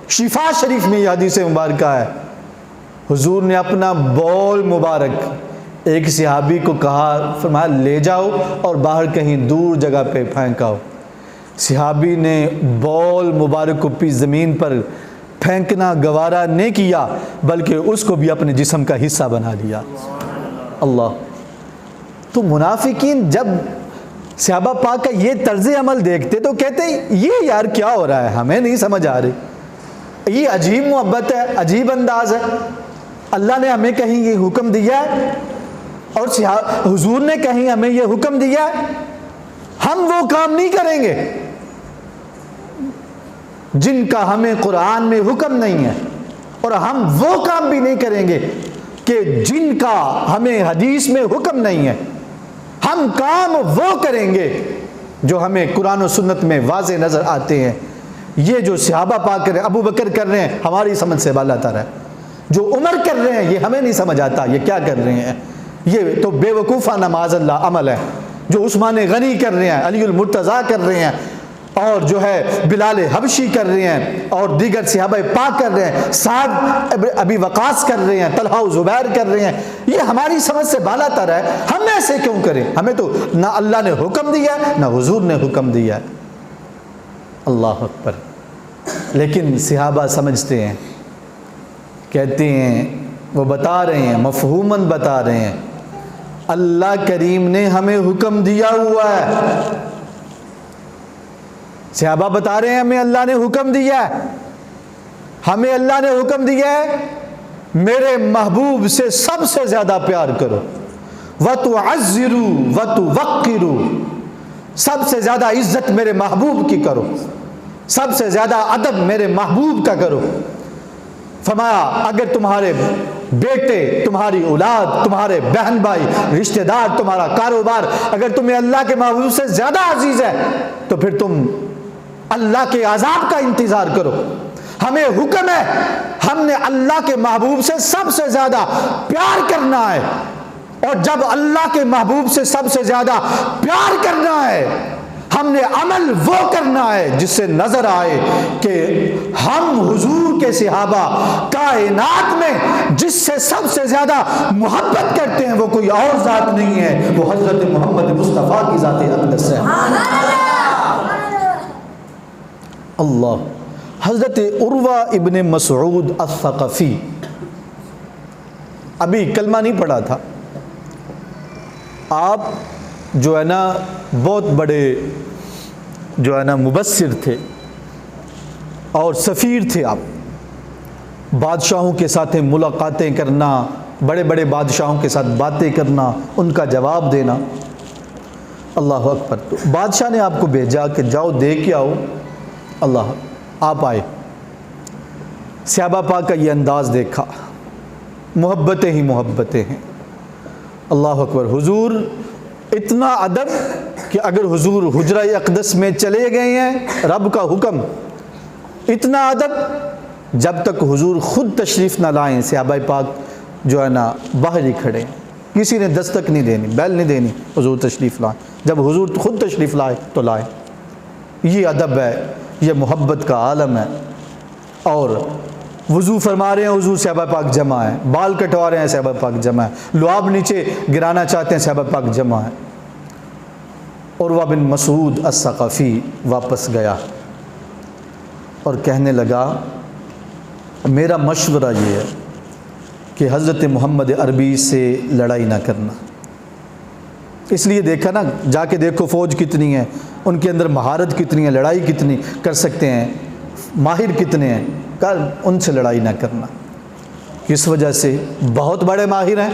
شفا شریف میں یہ حدیث مبارکہ ہے, حضور نے اپنا بول مبارک ایک صحابی کو کہا, فرمایا لے جاؤ اور باہر کہیں دور جگہ پہ پھینکاؤ. صحابی نے بول مبارک کو زمین پر پھینکنا گوارا نہیں کیا بلکہ اس کو بھی اپنے جسم کا حصہ بنا لیا. اللہ. تو منافقین جب صحابہ پاک کا یہ طرز عمل دیکھتے تو کہتے یہ یار کیا ہو رہا ہے, ہمیں نہیں سمجھ آ رہی, یہ عجیب محبت ہے, عجیب انداز ہے. اللہ نے ہمیں کہیں یہ حکم دیا ہے اور حضور نے کہیں ہمیں یہ حکم دیا ہے, ہم وہ کام نہیں کریں گے جن کا ہمیں قرآن میں حکم نہیں ہے, اور ہم وہ کام بھی نہیں کریں گے کہ جن کا ہمیں حدیث میں حکم نہیں ہے. ہم کام وہ کریں گے جو ہمیں قرآن و سنت میں واضح نظر آتے ہیں. یہ جو صحابہ پاک کر رہے ہیں, ابو بکر کر رہے ہیں, ہماری سمجھ سے بالا تر ہے. جو عمر کر رہے ہیں یہ ہمیں نہیں سمجھ آتا یہ کیا کر رہے ہیں, یہ تو بے وقوفانہ معاذ اللہ عمل ہے. جو عثمان غنی کر رہے ہیں, علی المرتضیٰ کر رہے ہیں, اور جو ہے بلال حبشی کر رہے ہیں, اور دیگر صحابہ پاک کر رہے ہیں, سعد ابی وقاص کر رہے ہیں, طلحہ و زبیر کر رہے ہیں, یہ ہماری سمجھ سے بالا تر ہے. ہم ایسے کیوں کریں؟ ہمیں تو نہ اللہ نے حکم دیا نہ حضور نے حکم دیا. اللہ اکبر. لیکن صحابہ سمجھتے ہیں, کہتے ہیں, وہ بتا رہے ہیں, مفہوماً بتا رہے ہیں, اللہ کریم نے ہمیں حکم دیا ہوا ہے. صحابہ بتا رہے ہیں ہمیں اللہ نے حکم دیا ہے, ہمیں اللہ نے حکم دیا ہے میرے محبوب سے سب سے زیادہ پیار کرو, وَتُعَزِّرُوا وَتُوَقِّرُوا, سب سے زیادہ عزت میرے محبوب کی کرو, سب سے زیادہ ادب میرے محبوب کا کرو. فرمایا اگر تمہارے بیٹے, تمہاری اولاد, تمہارے بہن بھائی, رشتہ دار, تمہارا کاروبار اگر تمہیں اللہ کے محبوب سے زیادہ عزیز ہے تو پھر تم اللہ کے عذاب کا انتظار کرو. ہمیں حکم ہے, ہم نے اللہ کے محبوب سے سب سے زیادہ پیار کرنا ہے, اور جب اللہ کے محبوب سے سب سے زیادہ پیار کرنا ہے ہم نے عمل وہ کرنا ہے جس سے نظر آئے کہ ہم حضور کے صحابہ کائنات میں جس سے سب سے زیادہ محبت کرتے ہیں وہ کوئی اور ذات نہیں ہے، وہ حضرت محمد مصطفیٰ کی ذات اقدس ہے۔ اللہ۔ حضرت عروہ ابن مسعود الثقفی، ابھی کلمہ نہیں پڑھا تھا، آپ جو ہے نا بہت بڑے جو ہے نا مبصر تھے اور سفیر تھے، آپ بادشاہوں کے ساتھ ملاقاتیں کرنا، بڑے بڑے بادشاہوں کے ساتھ باتیں کرنا، ان کا جواب دینا۔ اللہ اکبر۔ تو بادشاہ نے آپ کو بھیجا کہ جاؤ دے کے آؤ۔ اللہ، آپ آئے، صحابہ پاک کا یہ انداز دیکھا، محبتیں ہی محبتیں ہیں۔ اللہ اکبر۔ حضور اتنا ادب کہ اگر حضور حجرہ اقدس میں چلے گئے ہیں، رب کا حکم، اتنا ادب جب تک حضور خود تشریف نہ لائیں، صحابہ پاک جو ہے نا باہر ہی کھڑے ہیں، کسی نے دستک نہیں دینی، بیل نہیں دینی، حضور تشریف لائیں۔ جب حضور خود تشریف لائے تو لائے۔ یہ ادب ہے، یہ محبت کا عالم ہے۔ اور وضو فرما رہے ہیں حضور، صحابہ پاک جمع ہیں، بال کٹوا رہے ہیں، صحابہ پاک جمع ہیں، لعاب نیچے گرانا چاہتے ہیں، صحابہ پاک جمع ہیں۔ عروہ بن مسعود الثقفی واپس گیا اور کہنے لگا میرا مشورہ یہ ہے کہ حضرت محمد عربی سے لڑائی نہ کرنا۔ اس لیے دیکھا نا، جا کے دیکھو فوج کتنی ہے، ان کے اندر مہارت کتنی ہے، لڑائی کتنی کر سکتے ہیں، ماہر کتنے ہیں، ان سے لڑائی نہ کرنا۔ اس وجہ سے بہت بڑے ماہر ہیں،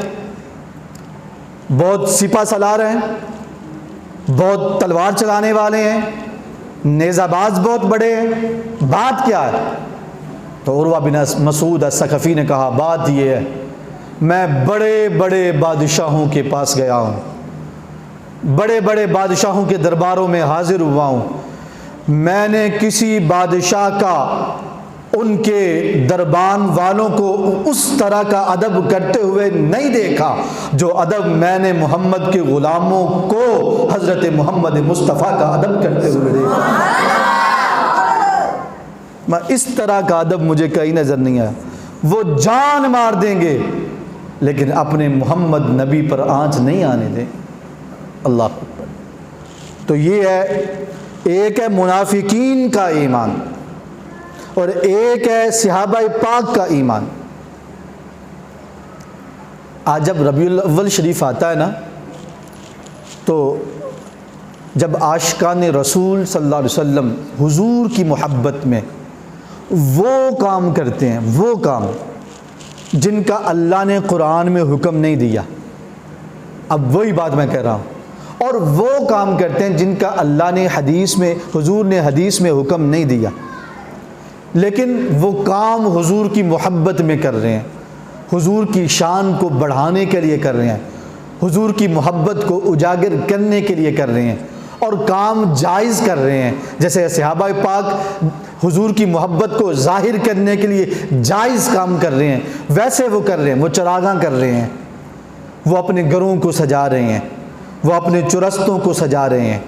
بہت سپہ سالار ہیں، بہت تلوار چلانے والے ہیں، نیزہ باز بہت بڑے ہیں، بات کیا ہے؟ تو عروہ بن مسعود الثقفی نے کہا بات یہ ہے، میں بڑے بڑے بادشاہوں کے پاس گیا ہوں، بڑے بڑے بادشاہوں کے درباروں میں حاضر ہوا ہوں، میں نے کسی بادشاہ کا ان کے دربان والوں کو اس طرح کا ادب کرتے ہوئے نہیں دیکھا جو ادب میں نے محمد کے غلاموں کو حضرت محمد مصطفیٰ کا ادب کرتے ہوئے دیکھا۔ میں اس طرح کا ادب مجھے کہیں نظر نہیں آیا۔ وہ جان مار دیں گے لیکن اپنے محمد نبی پر آنچ نہیں آنے دیں۔ اللہ اکبر۔ تو یہ ہے، ایک ہے منافقین کا ایمان اور ایک ہے صحابہ پاک کا ایمان۔ آج جب ربیع الاول شریف آتا ہے نا، تو جب عاشقان رسول صلی اللہ علیہ وسلم حضور کی محبت میں وہ کام کرتے ہیں، وہ کام جن کا اللہ نے قرآن میں حکم نہیں دیا، اب وہی بات میں کہہ رہا ہوں، اور وہ کام کرتے ہیں جن کا اللہ نے حدیث میں، حضور نے حدیث میں حکم نہیں دیا، لیکن وہ کام حضور کی محبت میں کر رہے ہیں، حضور کی شان کو بڑھانے کے لیے کر رہے ہیں، حضور کی محبت کو اجاگر کرنے کے لیے کر رہے ہیں، اور کام جائز کر رہے ہیں۔ جیسے صحابہ پاک حضور کی محبت کو ظاہر کرنے کے لیے جائز کام کر رہے ہیں، ویسے وہ کر رہے ہیں، وہ چراغاں کر رہے ہیں، وہ اپنے گھروں کو سجا رہے ہیں، وہ اپنے چرستوں کو سجا رہے ہیں،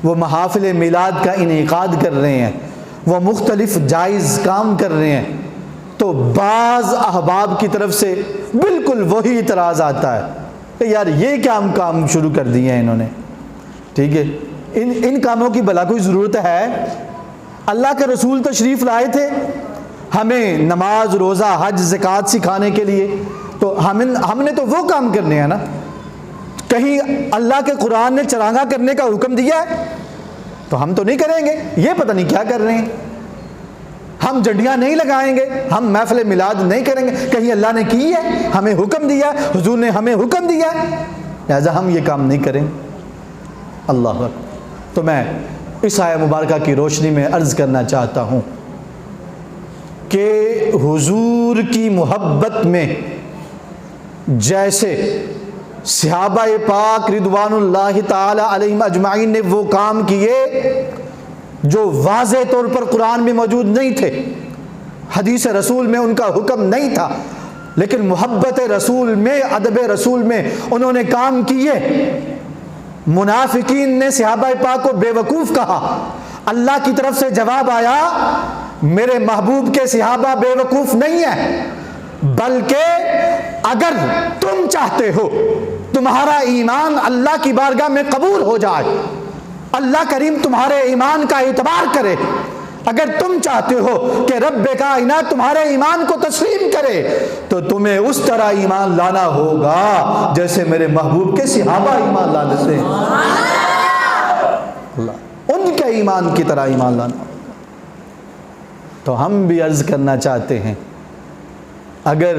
وہ محافل میلاد کا انعقاد کر رہے ہیں، وہ مختلف جائز کام کر رہے ہیں۔ تو بعض احباب کی طرف سے بالکل وہی اعتراض آتا ہے کہ یار یہ کیا کام شروع کر دیے ہیں انہوں نے، ٹھیک ہے، ان کاموں کی بھلا کوئی ضرورت ہے؟ اللہ کے رسول تشریف لائے تھے ہمیں نماز، روزہ، حج، زکوٰۃ سکھانے کے لیے، تو ہم نے تو وہ کام کرنے ہیں نا۔ کہیں اللہ کے قرآن نے چراغاں کرنے کا حکم دیا ہے تو ہم تو نہیں کریں گے، یہ پتہ نہیں کیا کر رہے ہیں۔ ہم جھنڈیاں نہیں لگائیں گے، ہم محفل میلاد نہیں کریں گے، کہیں اللہ نے کی ہے، ہمیں حکم دیا ہے، حضور نے ہمیں حکم دیا ہے، لہذا ہم یہ کام نہیں کریں۔ اللہ اکبر۔ تو میں اس آیہ مبارکہ کی روشنی میں عرض کرنا چاہتا ہوں کہ حضور کی محبت میں جیسے صحابہ پاک رضوان اللہ تعالی علیہم اجمعین نے وہ کام کیے جو واضح طور پر قرآن میں موجود نہیں تھے، حدیث رسول میں ان کا حکم نہیں تھا، لیکن محبت رسول میں، ادب رسول میں انہوں نے کام کیے، منافقین نے صحابہ پاک کو بے وقوف کہا، اللہ کی طرف سے جواب آیا میرے محبوب کے صحابہ بے وقوف نہیں ہیں، بلکہ اگر تم چاہتے ہو تمہارا ایمان اللہ کی بارگاہ میں قبول ہو جائے، اللہ کریم تمہارے ایمان کا اعتبار کرے، اگر تم چاہتے ہو کہ رب کائنات تمہارے ایمان کو تسلیم کرے، تو تمہیں اس طرح ایمان لانا ہوگا جیسے میرے محبوب کے صحابہ ایمان لانے سے، ان کے ایمان کی طرح ایمان لانا ہوگا۔ تو ہم بھی عرض کرنا چاہتے ہیں، اگر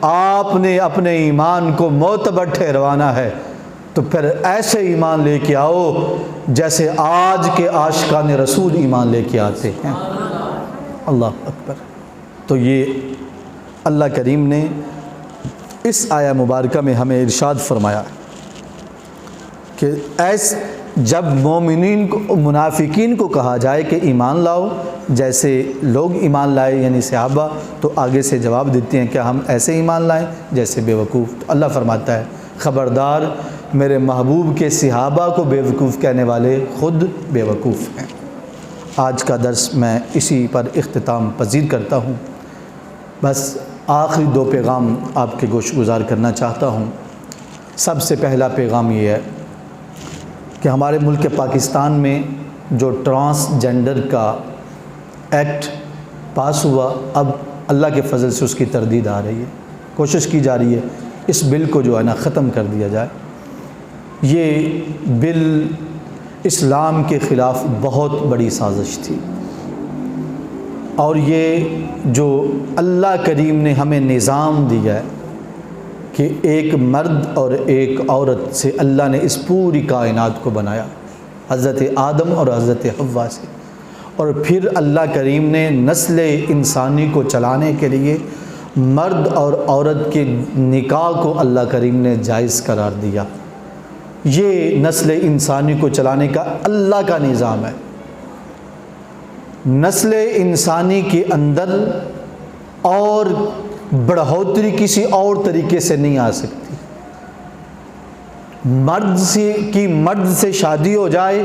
آپ نے اپنے ایمان کو معتبر ٹھہروانا ہے تو پھر ایسے ایمان لے کے آؤ جیسے آج کے عاشقان رسول ایمان لے کے آتے ہیں۔ اللہ اکبر۔ تو یہ اللہ کریم نے اس آیہ مبارکہ میں ہمیں ارشاد فرمایا کہ جب مومنین کو، منافقین کو کہا جائے کہ ایمان لاؤ جیسے لوگ ایمان لائے یعنی صحابہ، تو آگے سے جواب دیتے ہیں کہ ہم ایسے ایمان لائیں جیسے بے وقوف۔ تو اللہ فرماتا ہے خبردار میرے محبوب کے صحابہ کو بے وقوف کہنے والے خود بے وقوف ہیں۔ آج کا درس میں اسی پر اختتام پذیر کرتا ہوں۔ بس آخری دو پیغام آپ کے گوش گزار کرنا چاہتا ہوں۔ سب سے پہلا پیغام یہ ہے کہ ہمارے ملک پاکستان میں جو ٹرانسجنڈر کا ایکٹ پاس ہوا، اب اللہ کے فضل سے اس کی تردید آ رہی ہے، کوشش کی جا رہی ہے اس بل کو جو ہے نا ختم کر دیا جائے۔ یہ بل اسلام کے خلاف بہت بڑی سازش تھی، اور یہ جو اللہ کریم نے ہمیں نظام دیا ہے کہ ایک مرد اور ایک عورت سے اللہ نے اس پوری کائنات کو بنایا، حضرت آدم اور حضرت حوا سے، اور پھر اللہ کریم نے نسل انسانی کو چلانے کے لیے مرد اور عورت کے نکاح کو اللہ کریم نے جائز قرار دیا۔ یہ نسل انسانی کو چلانے کا اللہ کا نظام ہے۔ نسل انسانی کے اندر اور بڑھوتری کسی اور طریقے سے نہیں آ سکتی۔ مرد سے شادی ہو جائے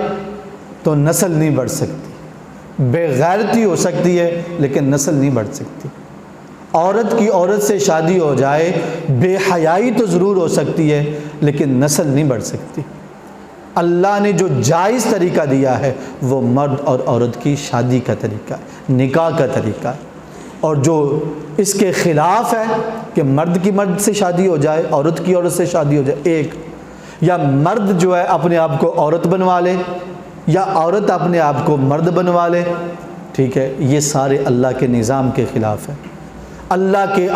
تو نسل نہیں بڑھ سکتی، بے غیرتی ہو سکتی ہے لیکن نسل نہیں بڑھ سکتی۔ عورت کی عورت سے شادی ہو جائے، بے حیائی تو ضرور ہو سکتی ہے لیکن نسل نہیں بڑھ سکتی۔ اللہ نے جو جائز طریقہ دیا ہے وہ مرد اور عورت کی شادی کا طریقہ ہے، نکاح کا طریقہ ہے، اور جو اس کے خلاف ہے کہ مرد کی مرد سے شادی ہو جائے، عورت کی عورت سے شادی ہو جائے، ایک یا مرد جو ہے اپنے آپ کو عورت بنوا لے یا عورت اپنے آپ کو مرد بنوا لے، ٹھیک ہے، یہ سارے اللہ کے نظام کے خلاف ہے، اللہ کے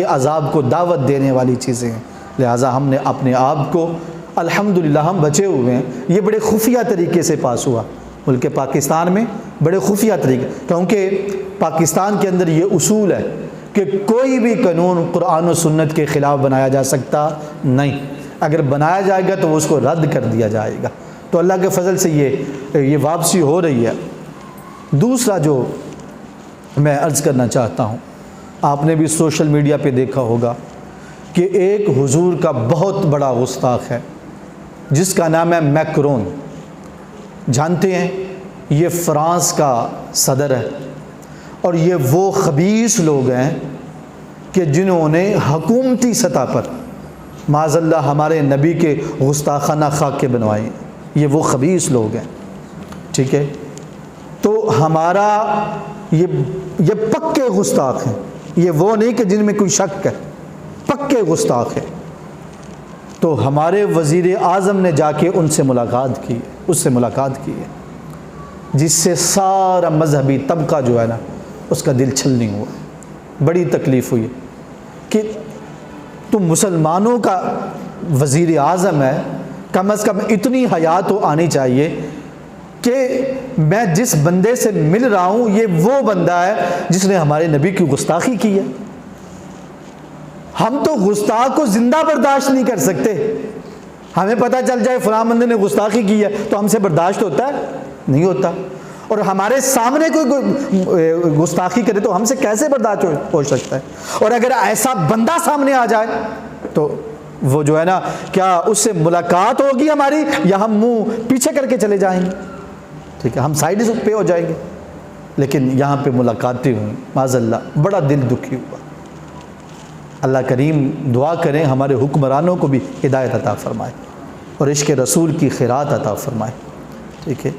عذاب کو دعوت دینے والی چیزیں ہیں۔ لہٰذا ہم نے اپنے آپ کو، الحمدللہ ہم بچے ہوئے ہیں، یہ بڑے خفیہ طریقے سے پاس ہوا ملک پاکستان میں، بڑے خفیہ طریقے، کیونکہ پاکستان کے اندر یہ اصول ہے کہ کوئی بھی قانون قرآن و سنت کے خلاف بنایا جا سکتا نہیں، اگر بنایا جائے گا تو اس کو رد کر دیا جائے گا۔ تو اللہ کے فضل سے یہ واپسی ہو رہی ہے۔ دوسرا جو میں عرض کرنا چاہتا ہوں، آپ نے بھی سوشل میڈیا پہ دیکھا ہوگا کہ ایک حضور کا بہت بڑا گستاخ ہے جس کا نام ہے میکرون، جانتے ہیں یہ فرانس کا صدر ہے، اور یہ وہ خبیث لوگ ہیں کہ جنہوں نے حکومتی سطح پر معاذ اللہ ہمارے نبی کے گستاخانہ خاکے بنوائے ہیں، یہ وہ خبیث لوگ ہیں، ٹھیک ہے۔ تو ہمارا یہ پکے گستاخ ہیں، یہ وہ نہیں کہ جن میں کوئی شک ہے، پکے گستاخ ہیں۔ تو ہمارے وزیر اعظم نے جا کے ان سے ملاقات کی، اس سے ملاقات کی ہے، جس سے سارا مذہبی طبقہ جو ہے نا اس کا دل چھلنی ہوا، بڑی تکلیف ہوئی کہ تو مسلمانوں کا وزیر اعظم ہے، کم از کم اتنی حیا تو آنی چاہیے کہ میں جس بندے سے مل رہا ہوں یہ وہ بندہ ہے جس نے ہمارے نبی کی گستاخی کی ہے۔ ہم تو گستاخ کو زندہ برداشت نہیں کر سکتے، ہمیں پتہ چل جائے فلاں بندے نے گستاخی کی ہے تو ہم سے برداشت ہوتا ہے؟ نہیں ہوتا۔ اور ہمارے سامنے کوئی گستاخی کرے تو ہم سے کیسے برداشت ہو سکتا ہے؟ اور اگر ایسا بندہ سامنے آ جائے تو وہ جو ہے نا کیا اس سے ملاقات ہوگی ہماری یا ہم منہ پیچھے کر کے چلے جائیں گے؟ ٹھیک ہے، ہم سائڈ پہ ہو جائیں گے، لیکن یہاں پہ ملاقاتیں ہوئیں، معاذ اللہ بڑا دل دکھی ہوا۔ اللہ کریم دعا کریں ہمارے حکمرانوں کو بھی ہدایت عطا فرمائے اور عشق رسول کی خیرات عطا فرمائے۔ ٹھیک ہے،